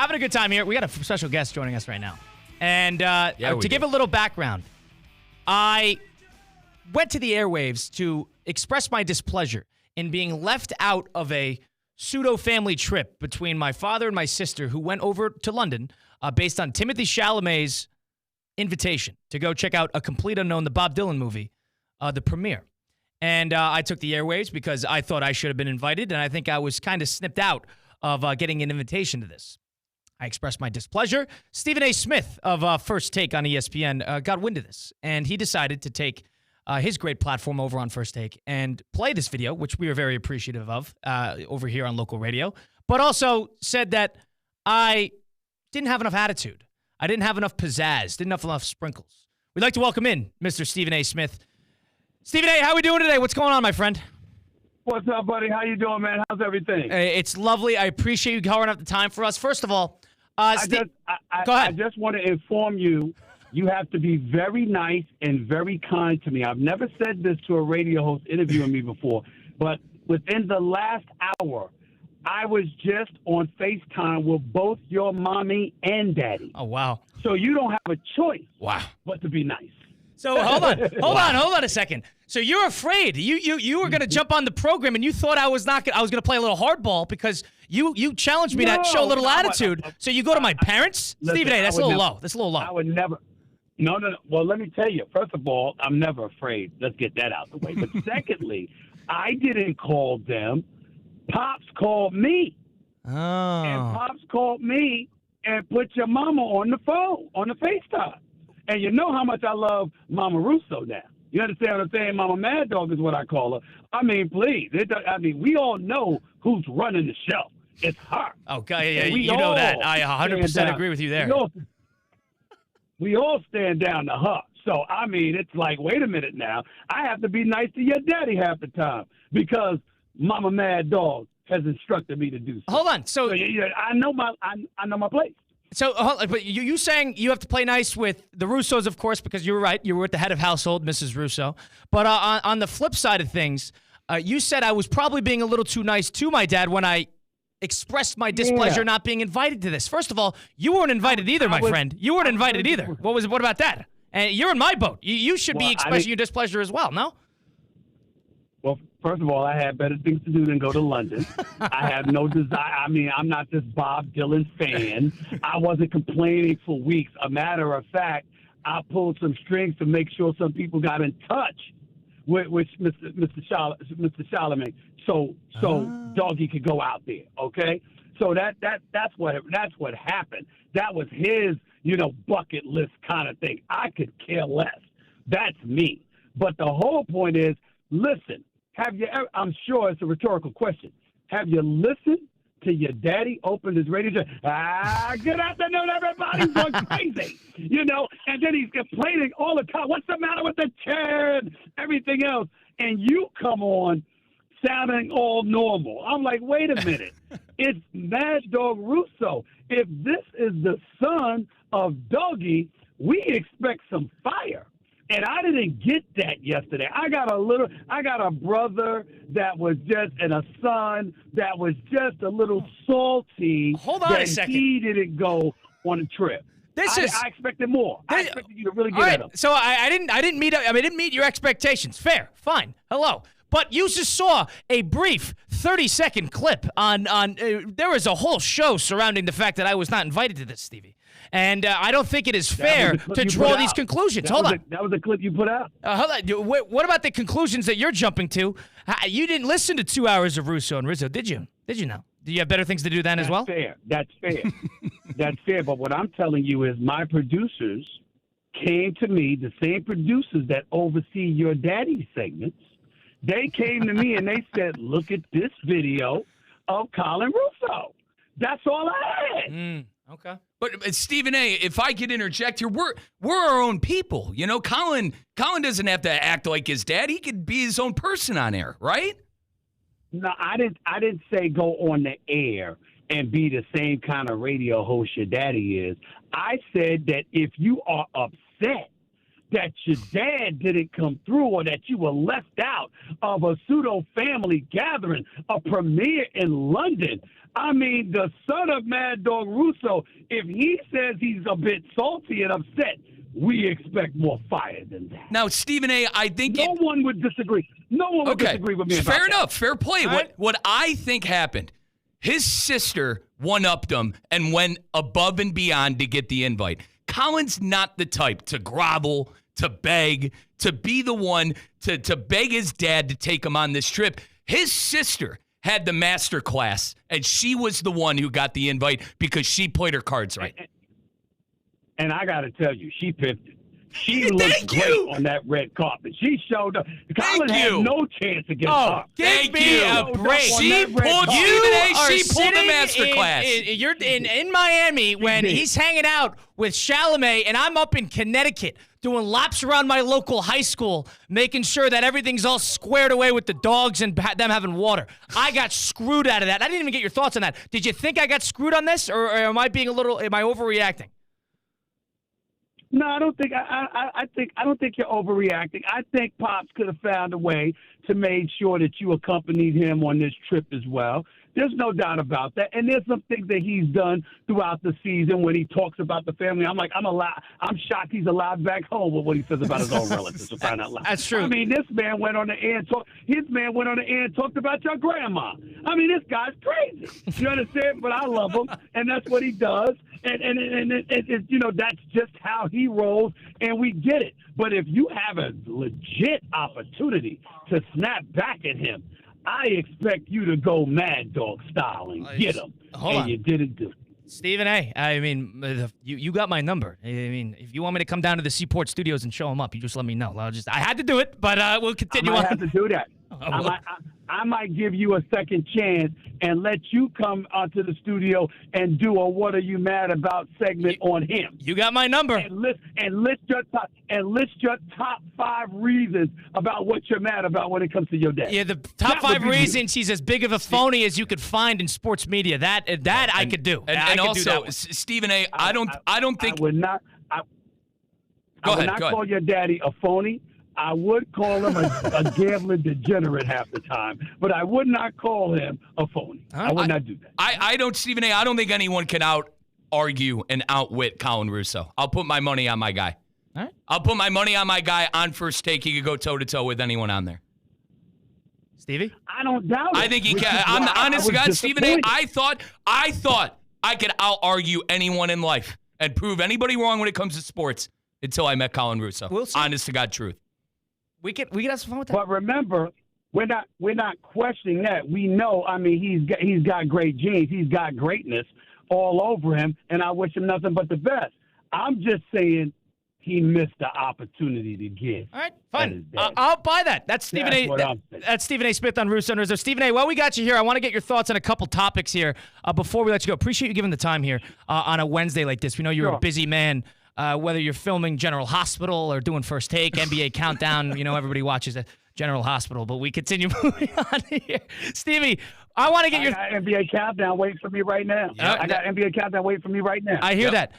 having a good time here. We got a special guest joining us right now. And to give a little background, I went to the airwaves to express my displeasure in being left out of a pseudo-family trip between my father and my sister who went over to London based on Timothée Chalamet's invitation to go check out A Complete Unknown, the Bob Dylan movie, the premiere. And I took the airwaves because I thought I should have been invited, and I think I was kind of snipped out of getting an invitation to this. I expressed my displeasure. Stephen A. Smith of First Take on ESPN got wind of this, and he decided to take his great platform over on First Take and play this video, which we are very appreciative of over here on local radio, but also said that I didn't have enough attitude. I didn't have enough pizzazz, didn't have enough sprinkles. We'd like to welcome in Mr. Stephen A. Smith. Stephen A., how we doing today? What's going on, my friend? What's up, buddy? How you doing, man? How's everything? It's lovely. I appreciate you carving up the time for us. First of all, go ahead. I just want to inform you, you have to be very nice and very kind to me. I've never said this to a radio host interviewing me before, but within the last hour, I was just on FaceTime with both your mommy and daddy. Oh, wow. So you don't have a choice but to be nice. So hold on a second. So you're afraid. You were going to jump on the program and you thought I was going to play a little hardball because you challenged me to show a little attitude. So you go to my parents? Listen, Stephen A., that's a little low. That's a little low. I would never. No. Well, let me tell you. First of all, I'm never afraid. Let's get that out the way. But secondly, I didn't call them. Pops called me. Oh. And Pops called me and put your mama on the phone, on the FaceTime. And you know how much I love Mama Russo now. You understand what I'm saying? Mama Mad Dog is what I call her. I mean, please. We all know who's running the show. It's her. Okay, yeah, you know that. I 100% agree with you there. We all stand down to her. So, I mean, it's like, wait a minute now. I have to be nice to your daddy half the time because Mama Mad Dog has instructed me to do so. Hold on. So I know my place. So, but you saying you have to play nice with the Russos, of course, because you were right. You were with the head of household, Mrs. Russo. But on the flip side of things, you said I was probably being a little too nice to my dad when I expressed my displeasure not being invited to this. First of all, you weren't invited either, my friend. You weren't invited either. What about that? And you're in my boat. You should be expressing your displeasure as well, no? Well, first of all, I had better things to do than go to London. I have no desire. I mean, I'm not this Bob Dylan fan. I wasn't complaining for weeks. A matter of fact, I pulled some strings to make sure some people got in touch with Mr. Chalamet, so Doggy could go out there. Okay, so that's what happened. That was his bucket list kind of thing. I could care less. That's me. But the whole point is, listen. Have you ever, I'm sure it's a rhetorical question. Have you listened to your daddy open his radio show? Good afternoon, everybody. He's going crazy, and then he's complaining all the time. What's the matter with the chair and everything else? And you come on sounding all normal. I'm like, wait a minute. It's Mad Dog Russo. If this is the son of Doggy, we expect some fire. And I didn't get that yesterday. I got a brother that was and a son that was just a little salty. Hold on a second. He didn't go on a trip. I expected more. I expected you to really get at him. So I didn't meet your expectations. Fair, fine. Hello. But you just saw a brief 30-second clip on there was a whole show surrounding the fact that I was not invited to this, Stevie. And I don't think it is fair to draw these conclusions. Hold on. That was the clip you put out. Hold on. What about the conclusions that you're jumping to? You didn't listen to 2 hours of Russo and Rizzo, did you? Did you know? Do you have better things to do then as well? That's fair. That's fair. But what I'm telling you is my producers came to me, the same producers that oversee your daddy's segments. They came to me and they said, look at this video of Colin Russo. That's all I had. Okay. But Stephen A., if I could interject here, we're our own people. Colin doesn't have to act like his dad. He could be his own person on air, right? No, I didn't say go on the air and be the same kind of radio host your daddy is. I said that if you are upset that your dad didn't come through or that you were left out of a pseudo family gathering, a premiere in London, I mean, the son of Mad Dog Russo, if he says he's a bit salty and upset, we expect more fire than that. Now, Stephen A., I think no one would disagree. No one would disagree with me about Fair that. enough. Fair play. Right. What I think happened, his sister one-upped him and went above and beyond to get the invite. Colin's not the type to grovel, to beg, to be the one to beg his dad to take him on this trip. His sister had the master class, and she was the one who got the invite because she played her cards right. And I got to tell you, she picked it. She looked great on that red carpet. She showed up. Colin had no chance against her. Give me a break. She pulled the master class. You're in Miami when he's hanging out with Chalamet, and I'm up in Connecticut doing laps around my local high school, making sure that everything's all squared away with the dogs and them having water. I got screwed out of that. I didn't even get your thoughts on that. Did you think I got screwed on this, or am I being am I overreacting? No, I don't think. I don't think you're overreacting. I think Pops could have found a way to make sure that you accompanied him on this trip as well. There's no doubt about that. And there's some things that he's done throughout the season when he talks about the family. I'm shocked he's allowed back home with what he says about his own relatives. For crying out loud. That's true. I mean, this man went on the air and talked about your grandma. I mean, this guy's crazy. You understand? But I love him, and that's what he does. And that's just how he rolls, and we get it. But if you have a legit opportunity to snap back at him, I expect you to go Mad Dog style and get him. You didn't do it. Stephen A., I mean, you got my number. I mean, if you want me to come down to the Seaport Studios and show him up, you just let me know. I had to do it, but we'll continue on. I might have to do that. I might give you a second chance and let you come onto the studio and do a "What Are You Mad About" segment on him. You got my number. And list your top 5 reasons about what you're mad about when it comes to your dad. Yeah, the top 5 reasons he's as big of a phony as you could find in sports media. That I could do. And also, Stephen A., I don't think. I would not. I would not call your daddy a phony. I would call him a gambling degenerate half the time, but I would not call him a phony. I would not do that. I don't, Stephen A., I don't think anyone can out-argue and outwit Colin Russo. I'll put my money on my guy. All right. I'll put my money on my guy on first take. He could go toe-to-toe with anyone on there. Stevie? I don't doubt it. I think he can. I'm honest to God, Stephen A., I thought I could out-argue anyone in life and prove anybody wrong when it comes to sports until I met Colin Russo. We'll see. Honest to God truth. We can have some fun with that. But remember, we're not questioning that. We know. I mean, he's got great genes. He's got greatness all over him, and I wish him nothing but the best. I'm just saying he missed the opportunity to give. All right, fine. I'll buy that. That's Stephen A. That's Stephen A. Smith on Russo and Rizzo. Stephen A., while we got you here, I want to get your thoughts on a couple topics here before we let you go. Appreciate you giving the time here on a Wednesday like this. We know you're a busy man. Whether you're filming General Hospital or doing First Take, NBA Countdown, everybody watches General Hospital, but we continue moving on here. Stevie, I want to get your... I got NBA Countdown waiting for me right now. I got NBA Countdown waiting for me right now. I hear that.